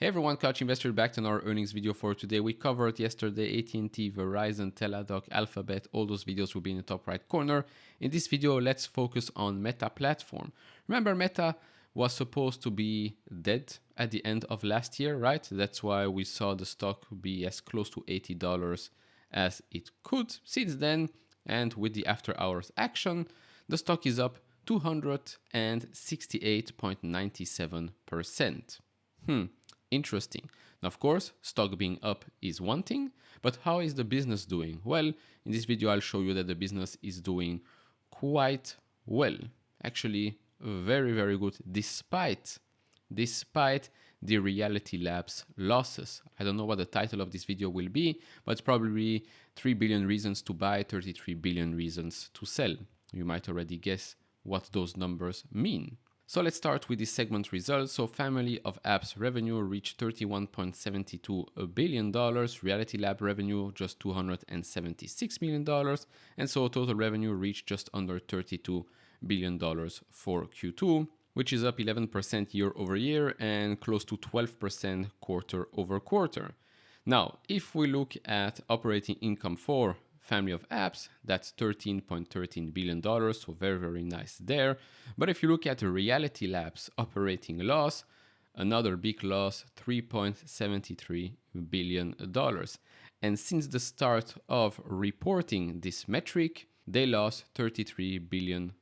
Hey everyone, Couch Investor back to our earnings video for today. We covered yesterday AT&T, Verizon, Teladoc, Alphabet. All those videos will be in the top right corner. In this video, let's focus on Meta platform. Remember, Meta was supposed to be dead at the end of last year, right? That's why we saw the stock be as close to $80 as it could since then. And with the after hours action, the stock is up 268.97%. Interesting. Now, of course, stock being up is one thing, but how is the business doing? Well, in this video, I'll show you that the business is doing quite well. Actually, very, very good, despite the Reality Labs losses. I don't know what the title of this video will be, but it's probably 3 billion reasons to buy, 33 billion reasons to sell. You might already guess what those numbers mean. So let's start with the segment results. So family of apps revenue reached $31.72 billion, Reality Lab revenue just $276 million, and so total revenue reached just under $32 billion for Q2, which is up 11% year over year and close to 12% quarter over quarter. Now, if we look at operating income for family of apps, that's $13.13 billion, so very, very nice there. But if you look at Reality Labs operating loss, another big loss, $3.73 billion. And since the start of reporting this metric, they lost $33 billion.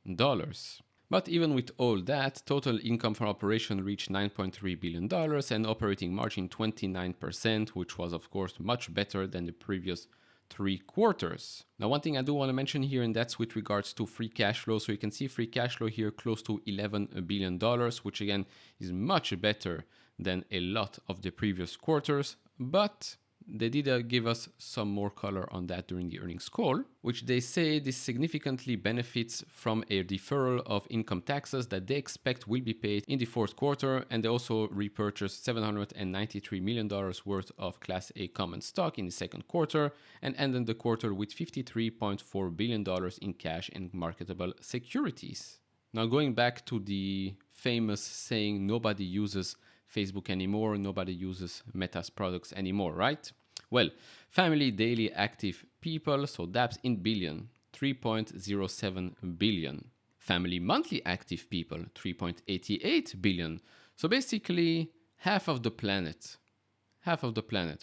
But even with all that, total income from operation reached $9.3 billion and operating margin 29%, which was of course much better than the previous 3 quarters. Now, one thing I do want to mention here, and that's with regards to free cash flow. So you can see free cash flow here close to $11 billion, which again is much better than a lot of the previous quarters. But they did give us some more color on that during the earnings call, which they say this significantly benefits from a deferral of income taxes that they expect will be paid in the fourth quarter. And they also repurchased $793 million worth of Class A common stock in the second quarter and ended the quarter with $53.4 billion in cash and marketable securities. Now, going back to the famous saying, nobody uses Facebook anymore, nobody uses Meta's products anymore, right? Well, family daily active people, so that's in billion, 3.07 billion. Family monthly active people, 3.88 billion. So basically half of the planet,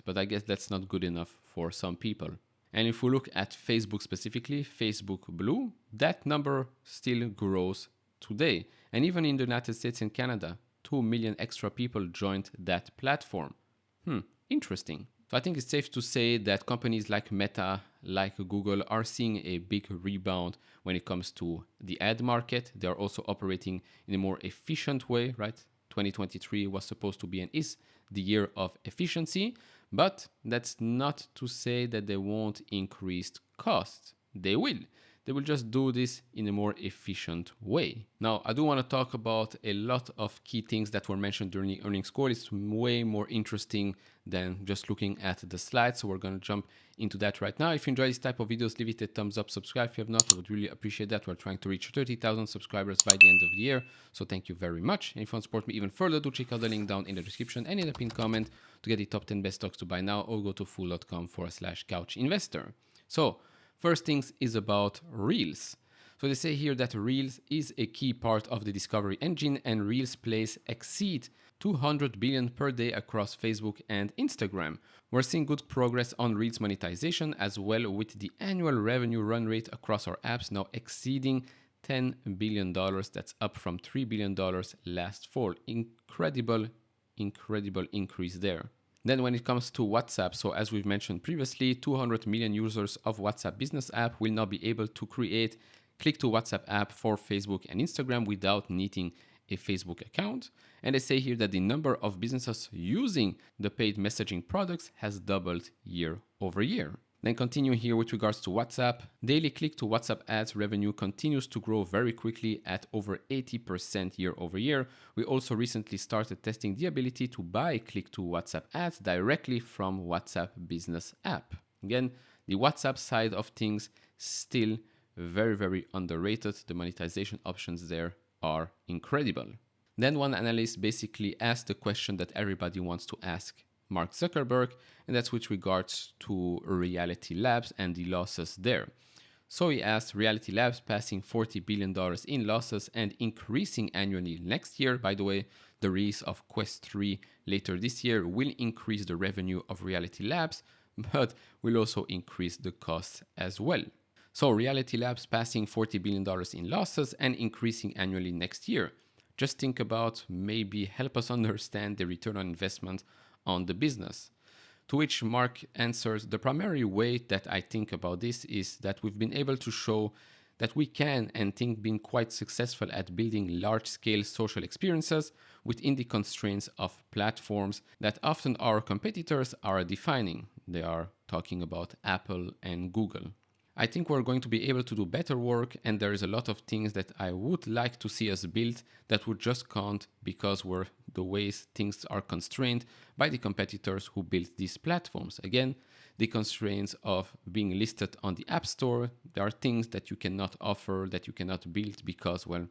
but I guess that's not good enough for some people. And if we look at Facebook specifically, Facebook Blue, that number still grows today. And even in the United States and Canada, 2 million extra people joined that platform. Interesting. So I think it's safe to say that companies like Meta, like Google, are seeing a big rebound when it comes to the ad market. They are also operating in a more efficient way, right? 2023 was supposed to be and is the year of efficiency, but that's not to say that they won't increase costs. They will. They will just do this in a more efficient way. Now, I do want to talk about a lot of key things that were mentioned during the earnings call. It's way more interesting than just looking at the slides. So we're going to jump into that right now. If you enjoy this type of videos, leave it a thumbs up, subscribe if you have not. I would really appreciate that. We're trying to reach 30,000 subscribers by the end of the year. So thank you very much. And if you want to support me even further, do check out the link down in the description and in the pinned comment to get the top 10 best stocks to buy now, or go to fool.com/couchinvestor. So first things is about Reels. So they say here that Reels is a key part of the discovery engine, and Reels plays exceed 200 billion per day across Facebook and Instagram. We're seeing good progress on Reels monetization as well, with the annual revenue run rate across our apps now exceeding $10 billion. That's up from $3 billion last fall. Incredible increase there. Then when it comes to WhatsApp, so as we've mentioned previously, 200 million users of WhatsApp business app will now be able to create click to WhatsApp app for Facebook and Instagram without needing a Facebook account. And they say here that the number of businesses using the paid messaging products has doubled year over year. Then continue here with regards to WhatsApp. Daily click to WhatsApp ads revenue continues to grow very quickly at over 80% year over year. We also recently started testing the ability to buy click to WhatsApp ads directly from WhatsApp business app. Again, the WhatsApp side of things still very, very underrated. The monetization options there are incredible. Then one analyst basically asked the question that everybody wants to ask Mark Zuckerberg, and that's with regards to Reality Labs and the losses there. So he asked Reality Labs passing $40 billion in losses and increasing annually next year. By the way, the release of Quest 3 later this year will increase the revenue of Reality Labs, but will also increase the costs as well. So Reality Labs passing $40 billion in losses and increasing annually next year. Just think about, maybe help us understand the return on investment on the business. To which Mark answers, the primary way that I think about this is that we've been able to show that we can and think being quite successful at building large-scale social experiences within the constraints of platforms that often our competitors are defining. They are talking about Apple and Google. I think we're going to be able to do better work, and there is a lot of things that I would like to see us build that we just can't because we're the ways things are constrained by the competitors who built these platforms. Again, the constraints of being listed on the App Store, there are things that you cannot offer, that you cannot build because, well,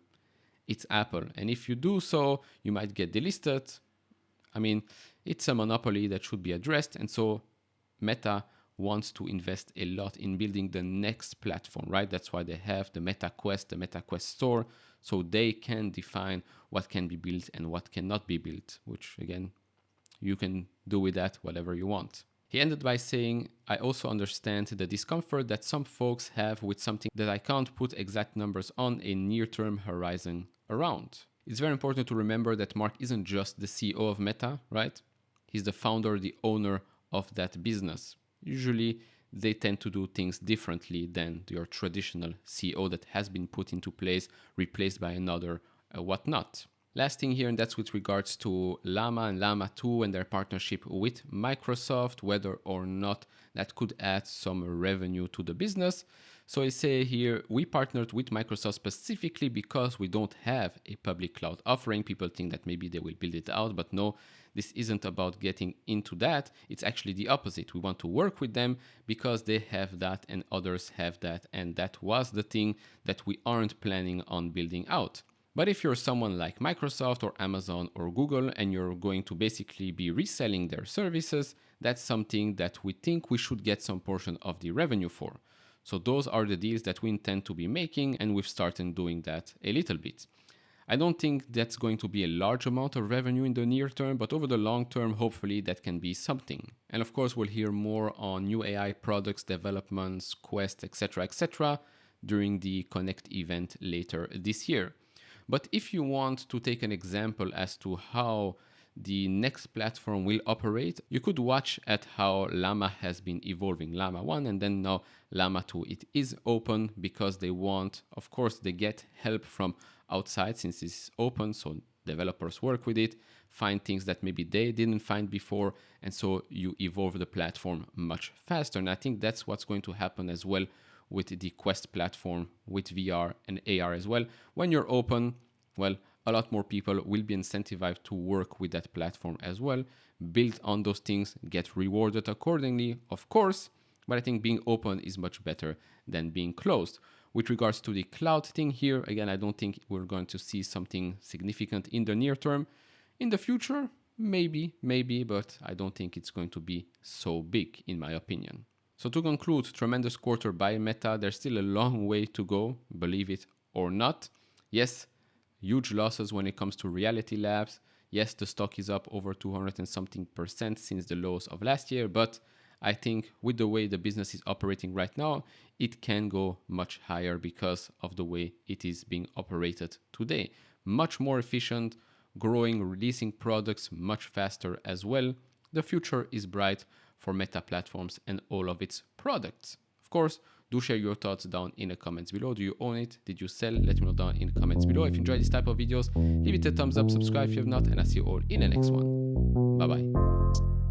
it's Apple. And if you do so, you might get delisted. I mean, it's a monopoly that should be addressed, and so Meta wants to invest a lot in building the next platform, right? That's why they have the Meta Quest, the Meta Quest Store, so they can define what can be built and what cannot be built, which again, you can do with that whatever you want. He ended by saying, I also understand the discomfort that some folks have with something that I can't put exact numbers on a near-term horizon around. It's very important to remember that Mark isn't just the CEO of Meta, right? He's the founder, the owner of that business. Usually, they tend to do things differently than your traditional CEO that has been put into place, replaced by another whatnot. Last thing here, and that's with regards to Llama and Llama 2 and their partnership with Microsoft, whether or not that could add some revenue to the business. So I say here, we partnered with Microsoft specifically because we don't have a public cloud offering. People think that maybe they will build it out, but no, this isn't about getting into that. It's actually the opposite. We want to work with them because they have that and others have that. And that was the thing that we aren't planning on building out. But if you're someone like Microsoft or Amazon or Google and you're going to basically be reselling their services, that's something that we think we should get some portion of the revenue for. So those are the deals that we intend to be making, and we've started doing that a little bit. I don't think that's going to be a large amount of revenue in the near term, but over the long term, hopefully that can be something. And of course, we'll hear more on new AI products, developments, Quest, etc., during the Connect event later this year. But if you want to take an example as to how the next platform will operate, you could watch at how Llama has been evolving. Llama 1 and then now Llama 2. It is open because they want, of course, they get help from outside since it's open, so developers work with it, find things that maybe they didn't find before, and so you evolve the platform much faster. And I think that's what's going to happen as well with the Quest platform, with VR and AR as well. When you're open, well, a lot more people will be incentivized to work with that platform as well, build on those things, get rewarded accordingly, of course, but I think being open is much better than being closed. With regards to the cloud thing here, again, I don't think we're going to see something significant in the near term. In the future, maybe, but I don't think it's going to be so big, in my opinion. So to conclude, tremendous quarter by Meta. There's still a long way to go, believe it or not. Yes, huge losses when it comes to Reality Labs. Yes, the stock is up over 200 and something % since the lows of last year, but I think with the way the business is operating right now, it can go much higher because of the way it is being operated today. Much more efficient, growing, releasing products much faster as well. The future is bright for Meta Platforms and all of its products. Of course, do share your thoughts down in the comments below. Do you own it? Did you sell? Let me know down in the comments below. If you enjoy this type of videos, leave it a thumbs up, subscribe if you have not, and I'll see you all in the next one. Bye bye.